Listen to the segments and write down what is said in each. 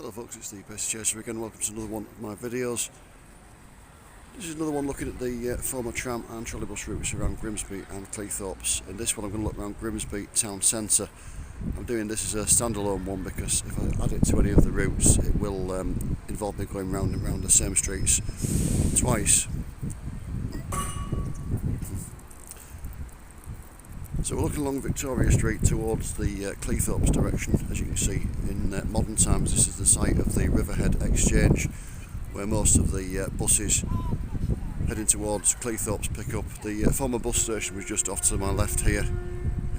Hello folks, it's the Best Chaser again. Welcome to another one of my videos. This is another one looking at the former tram and trolleybus routes around Grimsby and Cleethorpes. In this one I'm going to look around Grimsby town centre. I'm doing this as a standalone one because if I add it to any of the routes it will involve me going round and round the same streets twice. So we're looking along Victoria Street towards the Cleethorpes direction. As you can see, in modern times this is the site of the Riverhead Exchange, where most of the buses heading towards Cleethorpes pick up. The former bus station was just off to my left here,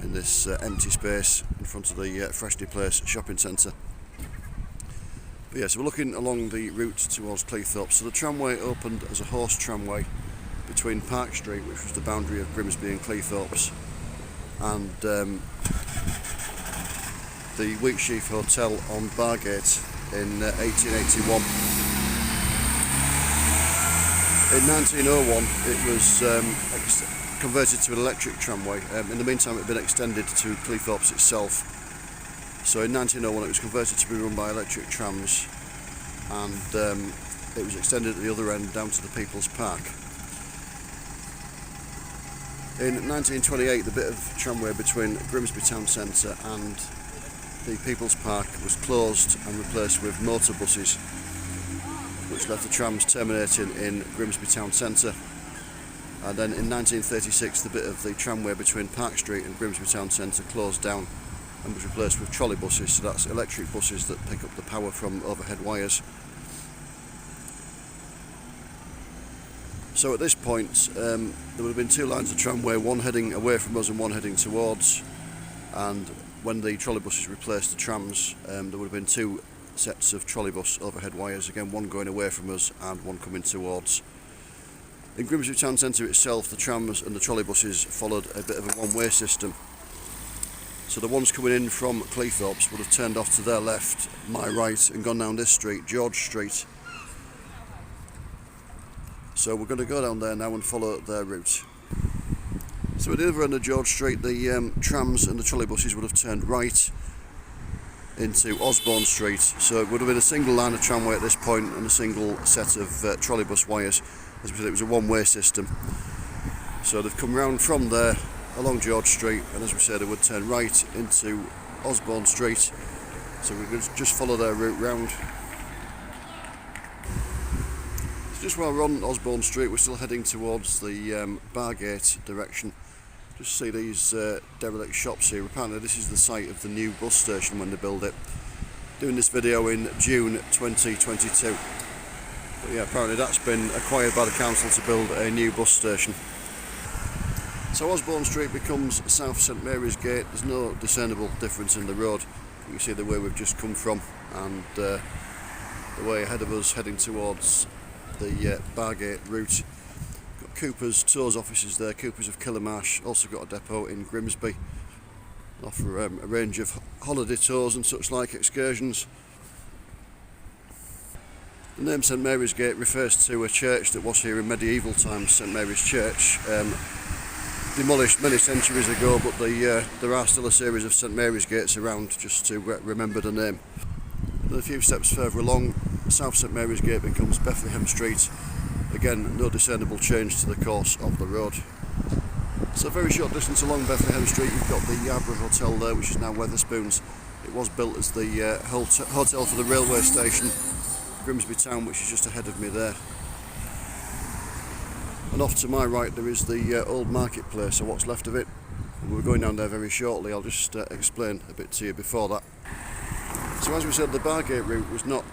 in this empty space in front of the Freshly Place shopping centre. But yeah, so we're looking along the route towards Cleethorpes. So the tramway opened as a horse tramway between Park Street, which was the boundary of Grimsby and Cleethorpes, and the Wheatsheaf Hotel on Bargate in 1881. In 1901 it was converted to an electric tramway. In the meantime it had been extended to Cleethorpes itself. So in 1901 it was converted to be run by electric trams, and it was extended at the other end down to the People's Park. In 1928 the bit of tramway between Grimsby town centre and the People's Park was closed and replaced with motor buses, which left the trams terminating in Grimsby town centre. And then in 1936 the bit of the tramway between Park Street and Grimsby town centre closed down and was replaced with trolleybuses. So that's electric buses that pick up the power from overhead wires. So at this point there would have been two lines of tramway, one heading away from us and one heading towards, and when the trolleybuses replaced the trams there would have been two sets of trolleybus overhead wires, again one going away from us and one coming towards. In Grimsby town centre itself the trams and the trolleybuses followed a bit of a one-way system. So the ones coming in from Cleethorpes would have turned off to their left, my right, and gone down this street, George Street. So we're going to go down there now and follow their route. So at the other end of George Street the trams and the trolleybuses would have turned right into Osborne Street. So it would have been a single line of tramway at this point and a single set of trolleybus wires. As we said, it was a one-way system. So they've come round from there along George Street, and as we said, it would turn right into Osborne Street. So we're going to just follow their route round. So just while we're on Osborne Street, we're still heading towards the Bargate direction. Just see these derelict shops here. Apparently this is the site of the new bus station when they build it. Doing this video in June 2022. But yeah, apparently that's been acquired by the council to build a new bus station. So Osborne Street becomes South St Mary's Gate. There's no discernible difference in the road. You can see the way we've just come from and the way ahead of us heading towards the Bargate route. Got Cooper's Tours offices there, Cooper's of Killermarsh, also got a depot in Grimsby. Offer a range of holiday tours and such like excursions. The name St Mary's Gate refers to a church that was here in medieval times, St Mary's Church. Demolished many centuries ago, but there are still a series of St Mary's Gates around just to remember the name. And a few steps further along, South St Mary's Gate becomes Bethlehem Street. Again, no discernible change to the course of the road. So a very short distance along Bethlehem Street you've got the Yarborough Hotel there, which is now Wetherspoons. It was built as the hotel for the railway station, Grimsby Town, which is just ahead of me there. And off to my right there is the old marketplace, or what's left of it. And we're going down there very shortly. I'll just explain a bit to you before that. So as we said, the Bargate route was not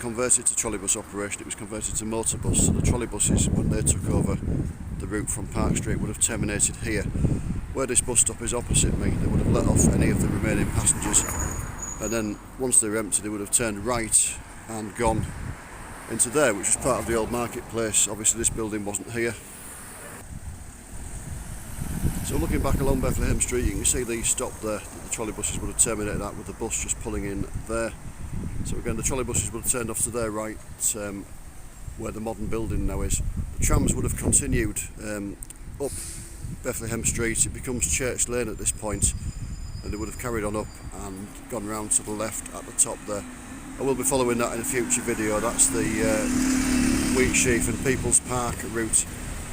converted to trolleybus operation, it was converted to motorbus. So the trolleybuses, when they took over the route from Park Street, would have terminated here. Where this bus stop is opposite me, they would have let off any of the remaining passengers. And then once they were empty, they would have turned right and gone into there, which was part of the old marketplace. Obviously this building wasn't here. So looking back along Bethlehem Street, you can see the stop there that the trolleybuses would have terminated at, with the bus just pulling in there. So again, the trolleybuses would have turned off to their right, where the modern building now is. The trams would have continued up Bethlehem Street. It becomes Church Lane at this point, and they would have carried on up and gone round to the left at the top there. I will be following that in a future video. That's the Wheat Sheaf and People's Park route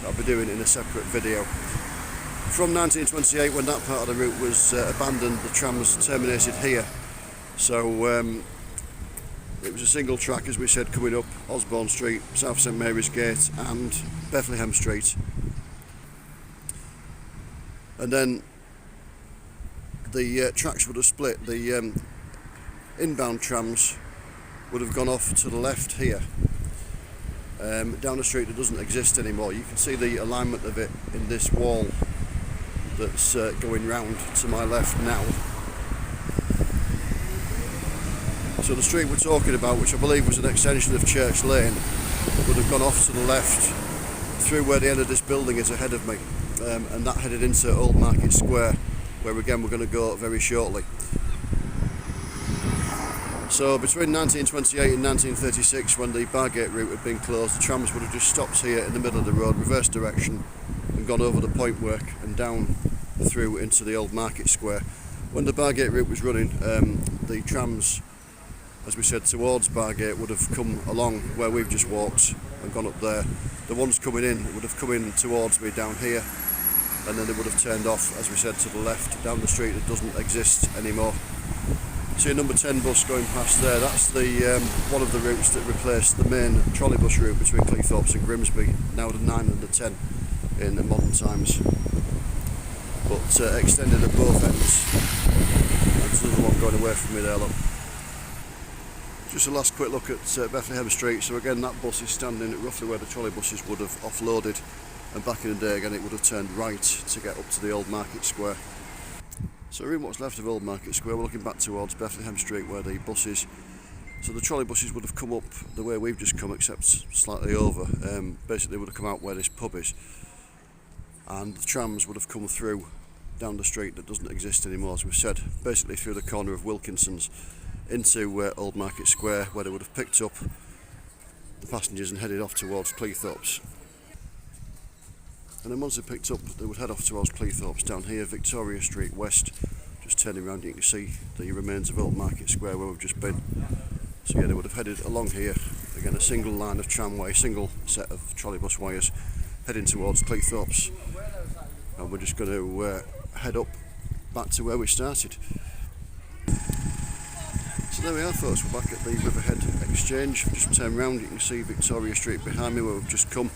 that I'll be doing in a separate video. From 1928, when that part of the route was abandoned, the trams terminated here. So it was a single track, as we said, coming up Osborne Street, South St Mary's Gate and Bethlehem Street. And then the tracks would have split. The inbound trams would have gone off to the left here, down the street that doesn't exist anymore. You can see the alignment of it in this wall that's going round to my left now. So the street we're talking about, which I believe was an extension of Church Lane, would have gone off to the left through where the end of this building is ahead of me, and that headed into Old Market Square, where again we're going to go very shortly. So between 1928 and 1936, when the Bargate route had been closed, the trams would have just stopped here in the middle of the road, reverse direction, and gone over the point work and down through into the Old Market Square. When the Bargate route was running, the trams, as we said, towards Bargate would have come along where we've just walked and gone up there. The ones coming in would have come in towards me down here, and then they would have turned off, as we said, to the left down the street that doesn't exist anymore. See a number 10 bus going past there. That's the one of the routes that replaced the main trolleybus route between Cleethorpes and Grimsby, now the 9 and the 10 in the modern times, but extended at both ends. There's another one going away from me there, look. Just a last quick look at Bethlehem Street. So again, that bus is standing roughly where the trolleybuses would have offloaded, and back in the day again it would have turned right to get up to the Old Market Square. So we're in what's left of Old Market Square. We're looking back towards Bethlehem Street, where the buses, so the trolleybuses would have come up the way we've just come, except slightly over. Basically would have come out where this pub is, and the trams would have come through down the street that doesn't exist anymore, as we've said, basically through the corner of Wilkinson's into Old Market Square, where they would have picked up the passengers and headed off towards Cleethorpes. And then once they picked up, they would head off towards Cleethorpes down here, Victoria Street West. Just turning around, you can see the remains of Old Market Square where we've just been. So yeah, they would have headed along here. Again, a single line of tramway, single set of trolleybus wires heading towards Cleethorpes. And we're just going to head up back to where we started. So there we are, folks, we're back at the Riverhead Exchange. Just turn around, you can see Victoria Street behind me where we've just come.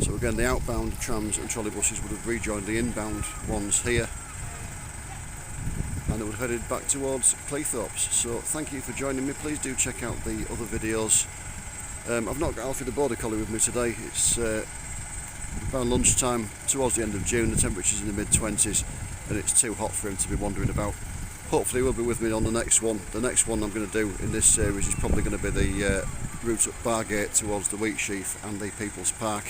So again, the outbound trams and trolleybuses would have rejoined the inbound ones here, and it would have headed back towards Cleethorpes. So thank you for joining me. Please do check out the other videos. I've not got Alfie the Border Collie with me today. It's around lunchtime, towards the end of June. The temperature's in the mid-20s and it's too hot for him to be wandering about. Hopefully he'll be with me on the next one. The next one I'm going to do in this series is probably going to be the route up Bargate towards the Wheat Sheaf and the People's Park.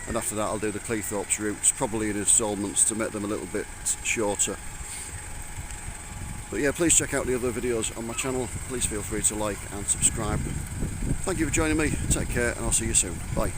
And after that I'll do the Cleethorpes routes, probably in instalments to make them a little bit shorter. But yeah, please check out the other videos on my channel. Please feel free to like and subscribe. Thank you for joining me. Take care and I'll see you soon. Bye.